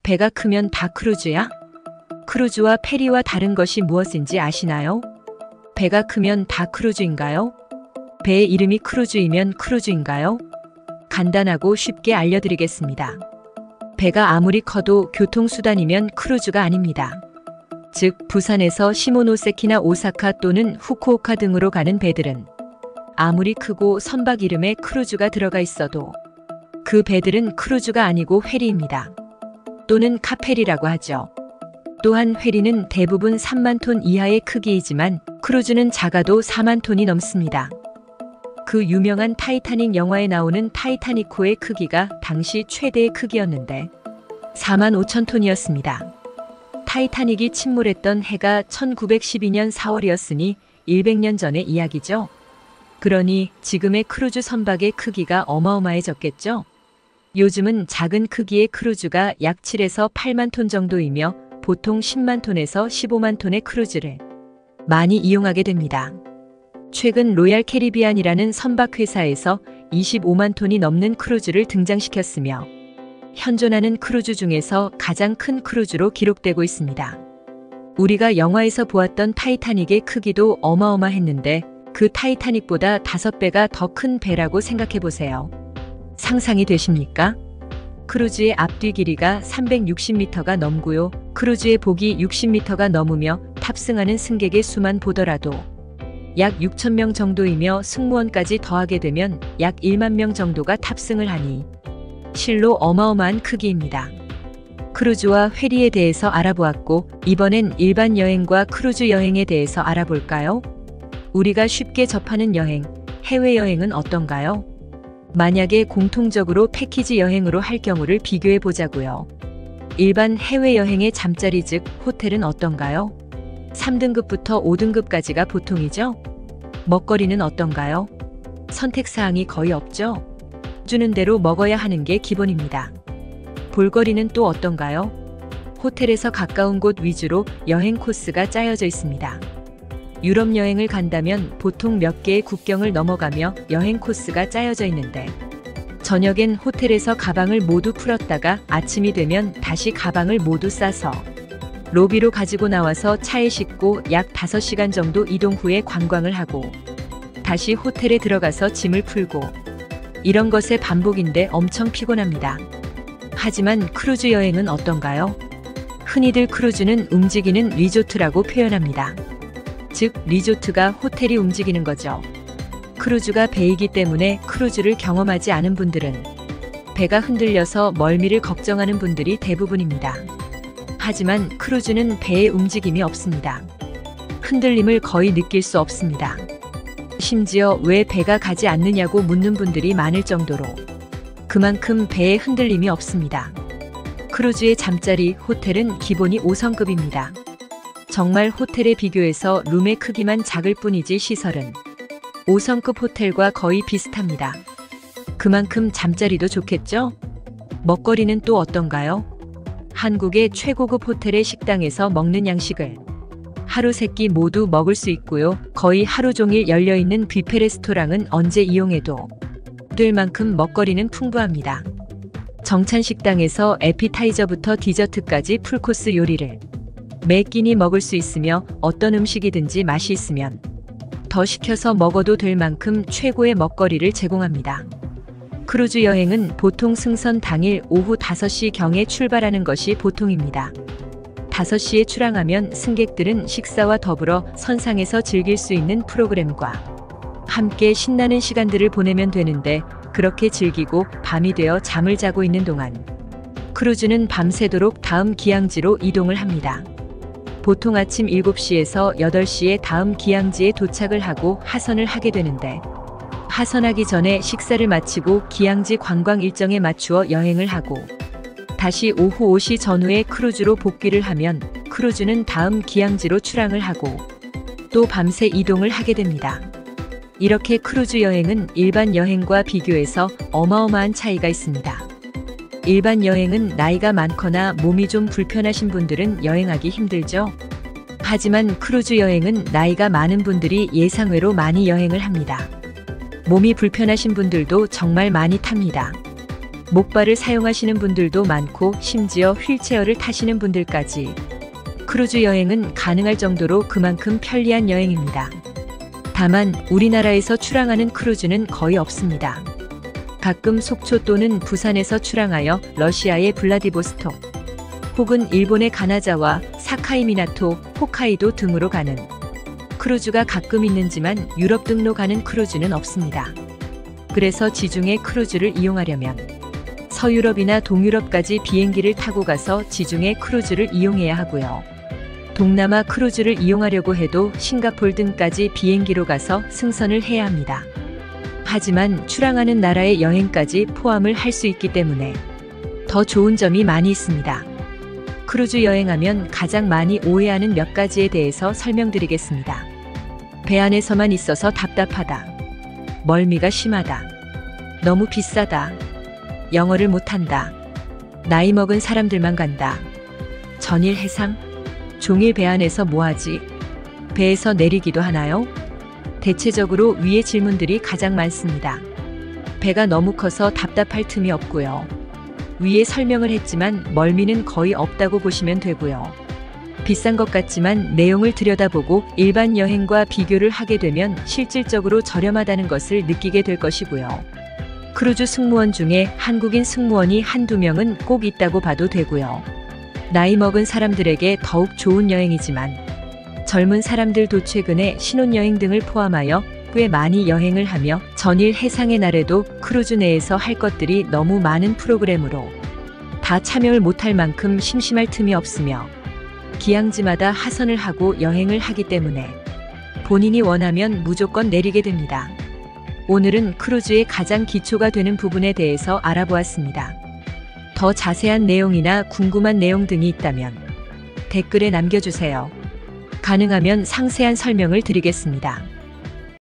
배가 크면 다 크루즈야? 크루즈와 페리와 다른 것이 무엇인지 아시나요? 배가 크면 다 크루즈인가요? 배의 이름이 크루즈이면 크루즈인가요? 간단하고 쉽게 알려드리겠습니다. 배가 아무리 커도 교통수단이면 크루즈가 아닙니다. 즉, 부산에서 시모노세키나 오사카 또는 후쿠오카 등으로 가는 배들은 아무리 크고 선박 이름에 크루즈가 들어가 있어도 그 배들은 크루즈가 아니고 회리입니다. 또는 카페리라고 하죠. 또한 회리는 대부분 3만 톤 이하의 크기이지만 크루즈는 작아도 4만 톤이 넘습니다. 그 유명한 타이타닉 영화에 나오는 타이타니코의 크기가 당시 최대의 크기였는데 4만 5천 톤이었습니다. 타이타닉이 침몰했던 해가 1912년 4월이었으니 100년 전의 이야기죠. 그러니 지금의 크루즈 선박의 크기가 어마어마해졌겠죠. 요즘은 작은 크기의 크루즈가 약 7에서 8만 톤 정도이며 보통 10만 톤에서 15만 톤의 크루즈를 많이 이용하게 됩니다. 최근 로얄 캐리비안이라는 선박 회사에서 25만 톤이 넘는 크루즈를 등장시켰으며 현존하는 크루즈 중에서 가장 큰 크루즈로 기록되고 있습니다. 우리가 영화에서 보았던 타이타닉의 크기도 어마어마했는데 그 타이타닉보다 5배가 더 큰 배라고 생각해 보세요. 상상이 되십니까? 크루즈의 앞뒤 길이가 360m가 넘고요. 크루즈의 복이 60m가 넘으며 탑승하는 승객의 수만 보더라도 약 6천 명 정도이며 승무원까지 더하게 되면 약 1만 명 정도가 탑승을 하니 실로 어마어마한 크기입니다. 크루즈와 회리에 대해서 알아보았고 이번엔 일반 여행과 크루즈 여행에 대해서 알아볼까요? 우리가 쉽게 접하는 여행, 해외여행은 어떤가요? 만약에 공통적으로 패키지 여행으로 할 경우를 비교해 보자고요. 일반 해외여행의 잠자리 즉 호텔은 어떤가요? 3등급부터 5등급까지가 보통이죠? 먹거리는 어떤가요? 선택사항이 거의 없죠? 주는 대로 먹어야 하는 게 기본입니다. 볼거리는 또 어떤가요? 호텔에서 가까운 곳 위주로 여행 코스가 짜여져 있습니다. 유럽 여행을 간다면 보통 몇 개의 국경을 넘어가며 여행 코스가 짜여져 있는데 저녁엔 호텔에서 가방을 모두 풀었다가 아침이 되면 다시 가방을 모두 싸서 로비로 가지고 나와서 차에 싣고 약 5시간 정도 이동 후에 관광을 하고 다시 호텔에 들어가서 짐을 풀고 이런 것의 반복인데 엄청 피곤합니다. 하지만 크루즈 여행은 어떤가요? 흔히들 크루즈는 움직이는 리조트라고 표현합니다. 즉, 리조트가 호텔이 움직이는 거죠. 크루즈가 배이기 때문에 크루즈를 경험하지 않은 분들은 배가 흔들려서 멀미를 걱정하는 분들이 대부분입니다. 하지만 크루즈는 배의 움직임이 없습니다. 흔들림을 거의 느낄 수 없습니다. 심지어 왜 배가 가지 않느냐고 묻는 분들이 많을 정도로 그만큼 배에 흔들림이 없습니다. 크루즈의 잠자리 호텔은 기본이 5성급입니다. 정말 호텔에 비교해서 룸의 크기만 작을 뿐이지 시설은 5성급 호텔과 거의 비슷합니다. 그만큼 잠자리도 좋겠죠? 먹거리는 또 어떤가요? 한국의 최고급 호텔의 식당에서 먹는 양식을 하루 3끼 모두 먹을 수 있고요. 거의 하루 종일 열려있는 뷔페 레스토랑은 언제 이용해도 될 만큼 먹거리는 풍부합니다. 정찬 식당에서 에피타이저부터 디저트까지 풀코스 요리를 매 끼니 먹을 수 있으며 어떤 음식이든지 맛이 있으면 더 시켜서 먹어도 될 만큼 최고의 먹거리를 제공합니다. 크루즈 여행은 보통 승선 당일 오후 5시경에 출발하는 것이 보통입니다. 5시에 출항하면 승객들은 식사와 더불어 선상에서 즐길 수 있는 프로그램과 함께 신나는 시간들을 보내면 되는데 그렇게 즐기고 밤이 되어 잠을 자고 있는 동안 크루즈는 밤새도록 다음 기항지로 이동을 합니다. 보통 아침 7시에서 8시에 다음 기항지에 도착을 하고 하선을 하게 되는데 하선하기 전에 식사를 마치고 기항지 관광 일정에 맞추어 여행을 하고 다시 오후 5시 전후에 크루즈로 복귀를 하면 크루즈는 다음 기항지로 출항을 하고 또 밤새 이동을 하게 됩니다. 이렇게 크루즈 여행은 일반 여행과 비교해서 어마어마한 차이가 있습니다. 일반 여행은 나이가 많거나 몸이 좀 불편하신 분들은 여행하기 힘들죠. 하지만 크루즈 여행은 나이가 많은 분들이 예상외로 많이 여행을 합니다. 몸이 불편하신 분들도 정말 많이 탑니다. 목발을 사용하시는 분들도 많고 심지어 휠체어를 타시는 분들까지. 크루즈 여행은 가능할 정도로 그만큼 편리한 여행입니다. 다만 우리나라에서 출항하는 크루즈는 거의 없습니다. 가끔 속초 또는 부산에서 출항하여 러시아의 블라디보스톡 혹은 일본의 가나자와 사카이미나토, 홋카이도 등으로 가는 크루즈가 가끔 있는지만 유럽 등로 가는 크루즈는 없습니다. 그래서 지중해 크루즈를 이용하려면 서유럽이나 동유럽까지 비행기를 타고 가서 지중해 크루즈를 이용해야 하고요. 동남아 크루즈를 이용하려고 해도 싱가폴 등까지 비행기로 가서 승선을 해야 합니다. 하지만 출항하는 나라의 여행까지 포함을 할 수 있기 때문에 더 좋은 점이 많이 있습니다. 크루즈 여행하면 가장 많이 오해하는 몇 가지에 대해서 설명드리겠습니다. 배 안에서만 있어서 답답하다. 멀미가 심하다. 너무 비싸다. 영어를 못한다. 나이 먹은 사람들만 간다. 전일 해상? 종일 배 안에서 뭐하지? 배에서 내리기도 하나요? 대체적으로 위의 질문들이 가장 많습니다. 배가 너무 커서 답답할 틈이 없고요. 위에 설명을 했지만 멀미는 거의 없다고 보시면 되고요. 비싼 것 같지만 내용을 들여다보고 일반 여행과 비교를 하게 되면 실질적으로 저렴하다는 것을 느끼게 될 것이고요. 크루즈 승무원 중에 한국인 승무원이 한두 명은 꼭 있다고 봐도 되고요. 나이 먹은 사람들에게 더욱 좋은 여행이지만 젊은 사람들도 최근에 신혼여행 등을 포함하여 꽤 많이 여행을 하며 전일 해상의 날에도 크루즈 내에서 할 것들이 너무 많은 프로그램으로 다 참여를 못할 만큼 심심할 틈이 없으며 기항지마다 하선을 하고 여행을 하기 때문에 본인이 원하면 무조건 내리게 됩니다. 오늘은 크루즈의 가장 기초가 되는 부분에 대해서 알아보았습니다. 더 자세한 내용이나 궁금한 내용 등이 있다면 댓글에 남겨주세요. 가능하면 상세한 설명을 드리겠습니다.